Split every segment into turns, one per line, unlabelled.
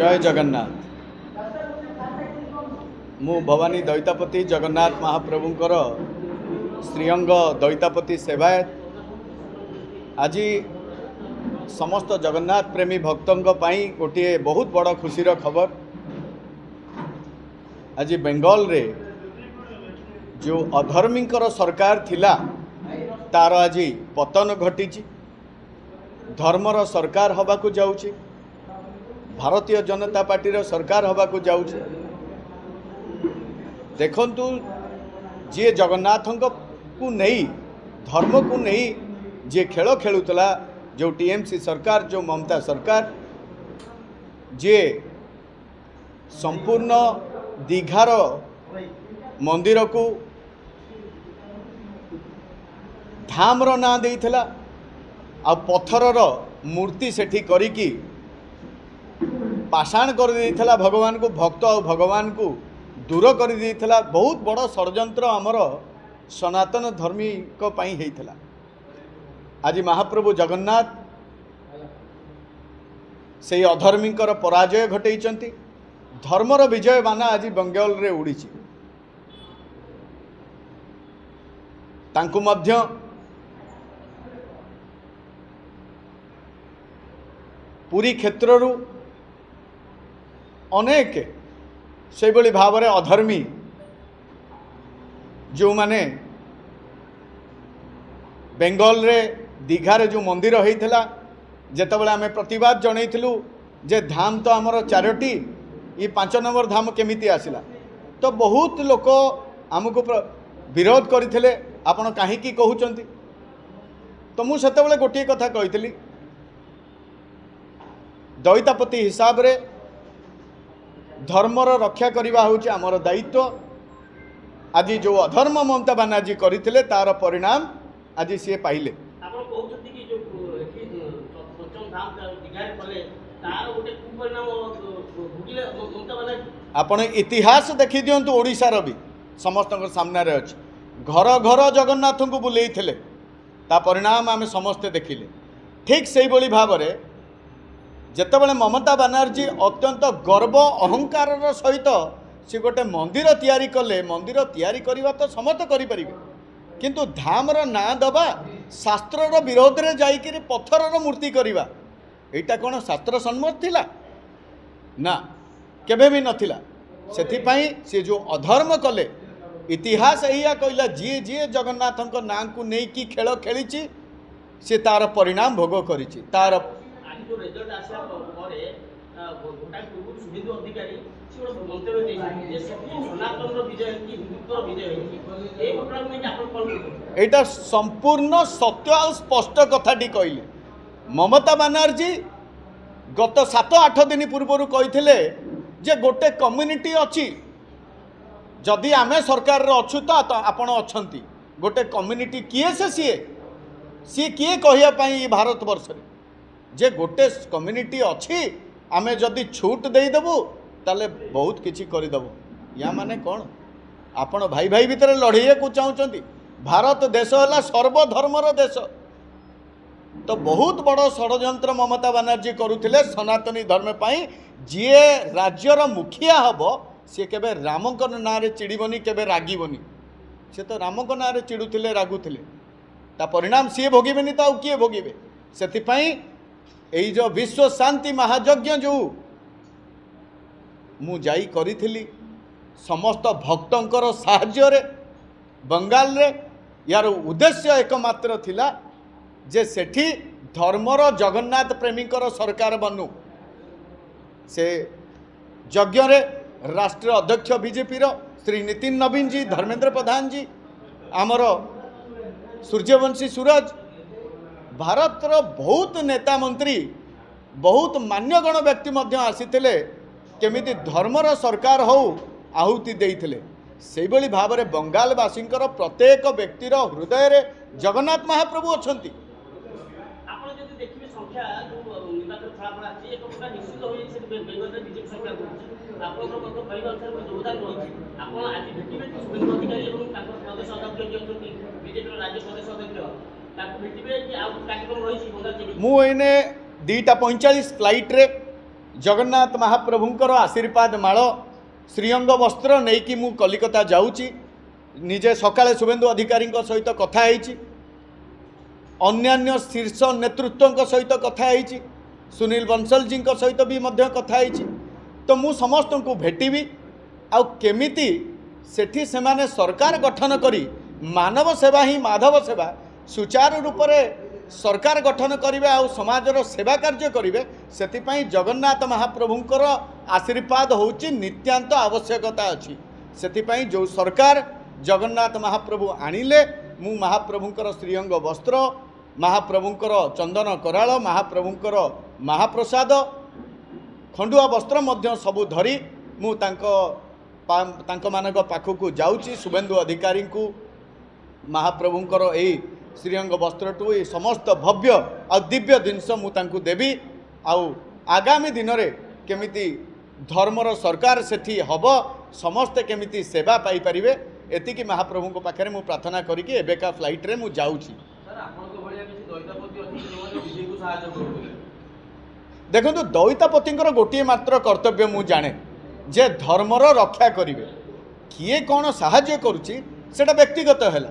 जय जगन्नाथ। मु भवानी दैतापति जगन्नाथ महाप्रभुंकर श्रीअंग दैतापति सेवायत आज समस्त जगन्नाथ प्रेमी भक्तों पाई गोटे बहुत बड़ खुशीर खबर। आज बेंगल रे जो अधर्मींकर सरकार थिला तार आज पतन घटी, धर्मर सरकार हवाकू जाउची, भारतीय जनता पार्टी सरकार हवाकू जाउची। देखंतु जे जगन्नाथ को नहीं धर्म को नहीं जे खेल खेलुतला, जो टीएमसी सरकार, जो ममता सरकार, जे संपूर्ण दीघार मंदिर को धामर ना देइथला आ पत्थरर मूर्ति सेठी करिकी पाषाण कर देइथला, भगवान को भक्त और भगवान को दूर कर देइथला। बहुत बड़ षड्यंत्र आमर सनातन धर्मी को पाई हेइथला। आज महाप्रभु जगन्नाथ से अधर्मींकर पराजय घटेइचंती, धर्मर विजय बाना आज बंगाल रे उड़ीची। तांकु मध्य पूरी क्षेत्रु अनेक से भाव में अधर्मी जो माने बेंगल रे दीघारे जो मंदिर होता जेतेबेले आमे प्रतिवाद जनइथिलु जे धाम तो आमर चारोटी, ये 5 नंबर धाम केमिति आसिला, तो बहुत लोक आमको विरोध करथिले। आपण काहे की कहउचंती? तो मु सेतेबेले गोटे कथा कहितली, दैतापति हिसाब रे धर्मर रक्षा करवा होची आमर दायित्व। आज जो अधर्म ममता बानार्जी करथिले तार परिणाम आज सी पाइले। आपण इतिहास देखी दियंतु, ओडिशार भी समस्त सामने रे अछि। घर घर जगन्नाथ को बुलेई थिले, ता परिणाम आमे समस्ते देखिले। ठीक से ही भाव में जेतेबेले ममता बानार्जी अत्यंत गर्व अहंकार सहित सी गोटे मंदिर तैयारी कले, मंदिर तैयारी करवा तो समस्त करें, किंतु धामर ना दबा, शास्त्रर विरोध रे जाइकि पत्थरर मूर्ति करवा, एटा कौन शास्त्र सम्मत थिला? ना, केबे भी नथिला। सेथिपाई से जो अधर्म कले, इतिहास एया कहला जी जी जगन्नाथ ना को नहीं कि खेल खेली से तार परिणाम भोग करिछि। तार एटा संपूर्ण सत्य और स्पष्ट कथाटी कहले। ममता बानार्जी गत 7-8 दिन पूर्व कही जे गोटे कम्युनिटी अच्छी, जदि आमे सरकार रे अच्छु तो आपण अछंती। गोटे कम्युनिटी किए से सी किए कहिया भारत वर्ष रे जे गोटे कम्युनिटी अच्छी, आमे जदि छूट दे देबु ताले बहुत किछि करि देबु। या माने कौन? आपण भाई भाई भितर लड़े को चाहते? भारत देश है सर्वधर्मर देश, तो बहुत बड़ षड्यंत्र ममता बानार्जी करुथिले सनातनी धर्म पाई। जी राज्यर मुखिया हम सी केबे रामक ना रे चिड़बनी, केबे रागिबनी। से तो रामक ना रे चिड़ुथिले, रागुथिले, ता परिणाम सी भोगिबेनी तो किए भोगिबे? सेथिपाई एई जो विश्व शांति महायज्ञ जो मु जाई करिथिली समस्त भक्तंकर साहाय्य रे बंगाल रे, यार उद्देश्य एकमात्र थिला जे सेठी धर्मर जगन्नाथ प्रेमीकर सरकार बनू। से यज्ञ रे राष्ट्रीय अध्यक्ष बीजेपी रो श्री नितिन नवीन जी, धर्मेंद्र प्रधान जी, आमर सूर्यवंशी सूरज, भारतर बहुत नेता मंत्री, बहुत मान्यगण व्यक्ति मध्य आसीथिले केमिति धर्मर सरकार हो आहुति देइथिले। से भाव में बंगालवासींकर प्रत्येक व्यक्तिर हृदय रे जगन्नाथ महाप्रभु अछंती। मुझे 2:45 फ्लाइट रे जगन्नाथ महाप्रभुंकर आशीर्वाद माल श्रीअंग वस्त्र नहीं कि मु कलिकता जाऊँगी निजे सकाळे शुभेन्दु अधिकारी सहित कथा होईची अन्यान्य शीर्ष नेतृत्व सहित कथा होईची सुनील बंसल जी सहित भी मध्य कथा होईची तो मु समस्त को भेटिबी आउ केमिति सेठी सेमाने सरकार गठन करी मानव सेवा ही माधव सेवा सुचारू रूप से सरकार गठन करेंगे आउ समाजर सेवा कार्य करेंगे से जगन्नाथ महाप्रभुंकर आशीर्वाद होची नित्यांत आवश्यकता अच्छी से जो सरकार जगन्नाथ महाप्रभु आनिले मु महाप्रभुंकर श्रीअंग वस्त्र महाप्रभुंकर चंदन कराल महाप्रभुंकर महाप्रसाद खंडुआ वस्त्र मध्य सबू धरी मु तांको मानक पाखकु जाउची शुभेन्दु अधिकारी को महाप्रभुंकर यही श्रीअंग वस्त्र टू ये समस्त भव्य आ दिव्य जिनस मुझे देवी आउ आगामी दिन में केमिति धर्मर सरकार सेठी हब समस्ते केमिति सेवा पाई परिवे एतिकी महाप्रभु पाखे मु प्रार्थना करिके एबेका फ्लाइट रे मु जाउची। देखो दैतापतिंकर गोटे मात्र कर्तव्य मु जाने जे धर्मर रक्षा करिवे किए कौन साहाय्य करुची सेटा व्यक्तिगत है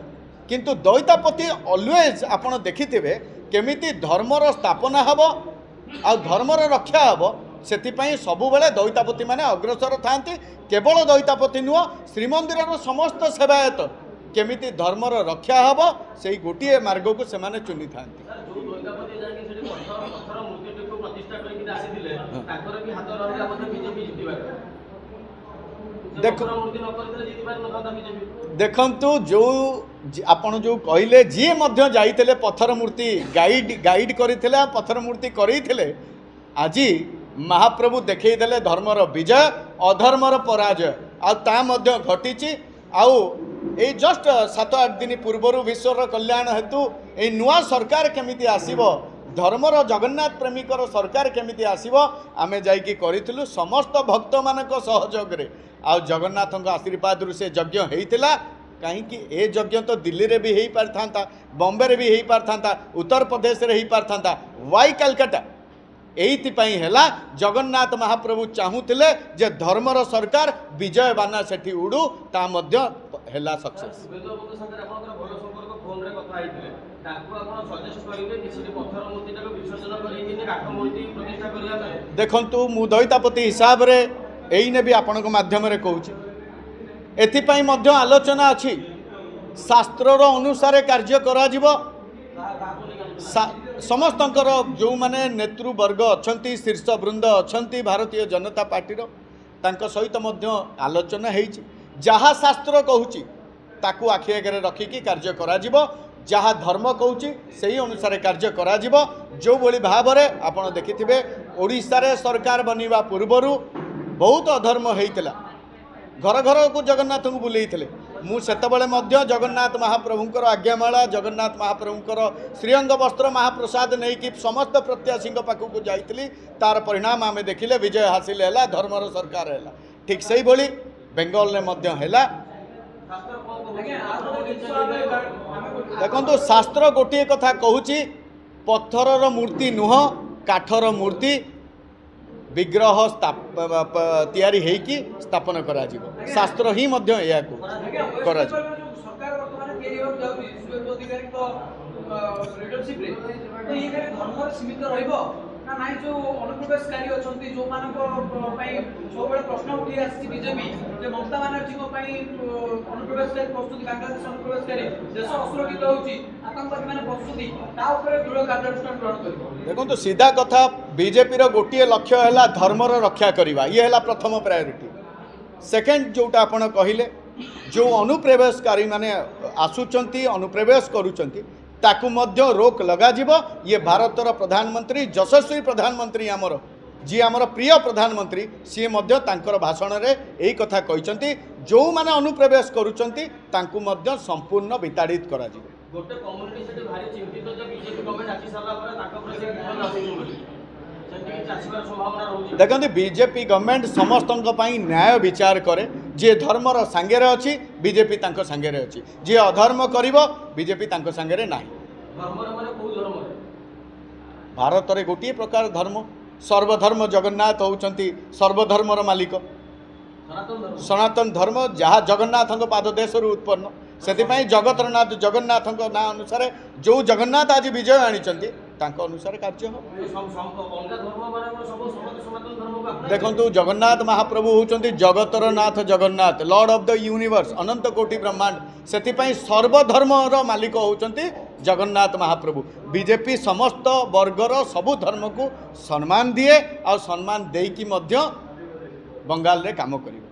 किंतु दैतापति ऑलवेज आपण देखिथिबे केमिति धर्मर स्थापना हब आ धर्मर रक्षा हब सेतिपई सबुबेले दैतापति माने अग्रसर थांती केवल दैतापति नुह श्रीमंदिर समस्त सेवायत केमिति धर्मर रक्षा हब से गोटे मार्ग को सेमाने चुनी थांती। देखंतु जो आपण जो कहले जी मध्य जाइथिले पत्थर मूर्ति गाइड करथिले पत्थर मूर्ति करैथिले आज महाप्रभु देखैदेले धर्मर विजय अधर्मर पराजय आ ता मध्य घटिची आउ ए जस्ट 7-8 दिन पूर्वर विश्वर कल्याण हेतु ए नुआ सरकार केमिति आसीबो धर्मर जगन्नाथ प्रेमिकर सरकार केमिति आसीबो आमे जाइकी करिथिलु समस्त भक्त मानक सहयोग रे आ जगन्नाथ आशीर्वाद से यज्ञ होता कहीं ए यज्ञ तो दिल्ली रे भी हो पार था बॉम्बे रे भी हो पार था उत्तर प्रदेश रे हो पार था वाई कलकत्ता एइथिपाई हैला जगन्नाथ महाप्रभु चाहूतिले जे धर्मर सरकार विजय बाना सेठी उड़ू ता मध्य हैला सक्सेस। देखंतु मु दैतापति हिसाब रे एइने भी आपण माध्यम रे कहूची एथिपाई मध्य आलोचना अच्छी शास्त्रर अनुसार कार्य करा जीवो समस्तंकर जो माने नेतृवर्ग अच्छंती शीर्ष वृंद अच्छंती भारतीय जनता पार्टीर तांको सहित मध्य आलोचना हेइची जहाँ शास्त्र कहूची ताकू आखि आगे रखिकी कार्य करा जीवो जहाँ धर्म कहूची सही अनुसार कार्य करा जीवो जो भली भाव रे आपण देखिथिबे ओडिसा रे सरकार बनिबा पूर्वरु बहुत अधर्म होता घर घर को जगन्नाथ को बुलेइथिले मु सेतबेले मध्य जगन्नाथ महाप्रभुंकर आज्ञामाला जगन्नाथ महाप्रभुंकर श्रीअंग वस्त्र महाप्रसाद नहीं कि समस्त प्रत्याशी पाखक जाइथिली तार परिणाम आमे देखिले विजय हासिल हैला धर्मर सरकार हैला ठीक सही भली बेंगल रे मध्य हैला। देखंतु शास्त्र गोटे कथा कहूची पत्थरर मूर्ति नुह काठर मूर्ति विग्रह तैयारी हेकी स्थापन करा जीवो शास्त्र ही मध्य या को करा
ना नाई जो अनुप्रवेशकारी अछंती जो मानक पई सबले प्रश्न उठी आसी बीजेपी जे ममता बनर्जी को पई अनुप्रवेशकारी प्रस्तुति बांग्लादेश अनुप्रवेशकारी देश असुरक्षित होउची आतंकवादी माने प्रस्तुति ता ऊपर दृढ़ कार्यानुष्ठान ग्रहण करिवो।
देखो तो सीधा कथा बीजेपी रो गोटिए लक्ष्य हैला धर्मर रक्षा करिवा ये हैला प्रथम प्रायोरिटी। सेकंड जोटा आपण कहिले जो अनुप्रवेशकारी माने आसुचंती अनुप्रवेश करूचंती ताकू मध्य रोक लगा जीवो ये भारतर प्रधानमंत्री यशस्वी प्रधानमंत्री आमर जी आमर प्रिय प्रधानमंत्री सी मध्य तांकर भाषण रे एही कथा कहिसंती जो माने अनुप्रवेश करूचंती तांकू मध्य संपूर्ण विताड़ित करा जीवो।
गोटे कम्युनिटी सेठी भारी चिंतित जे बीजेपी गवर्नमेंट आसी साला पर ताको प्रति विपद आसी बोली सेठी कि आसीबार संभावना रहउची।
देखंती बीजेपी गवर्नमेंट समस्तंक पई न्याय विचार करे जे धर्मर सांगेरे अछि बीजेपी तांको सांगेरे अछि जे अधर्म करिवो बीजेपी तांको सांगेरे नाही।
धर्म रे माने कोउ धर्म रे
भारत रे गोटिए प्रकार धर्म सर्वधर्म जगन्नाथ होउछंती सर्वधर्मर मालिक
ସନାତନ ଧର୍ମ
सनातन धर्म जहाँ जगन्नाथ पाद देश उत्पन्न से जगतर नाथ जगन्नाथ ना अनुसार जो जगन्नाथ आज विजय आनीचंती तांको अनुसार कार्य हो
ଅଲଗା ଧର୍ମ ମାନଙ୍କର ସବୁ ସମସ୍ତେ ସନାତନ ଧର୍ମକୁ ଆପଣେଇଲେ।
देखु जगन्नाथ महाप्रभु होउछंती जगतर नाथ Jagannath lord of the universe अनंत कोटि ब्रह्मांड से सर्वधर्मर मालिक होउछंती जगन्नाथ महाप्रभु बीजेपी समस्त वर्गर सबु धर्म को सम्मान दिए और सम्मान देकी मध्य बंगाल रे काम करिवो।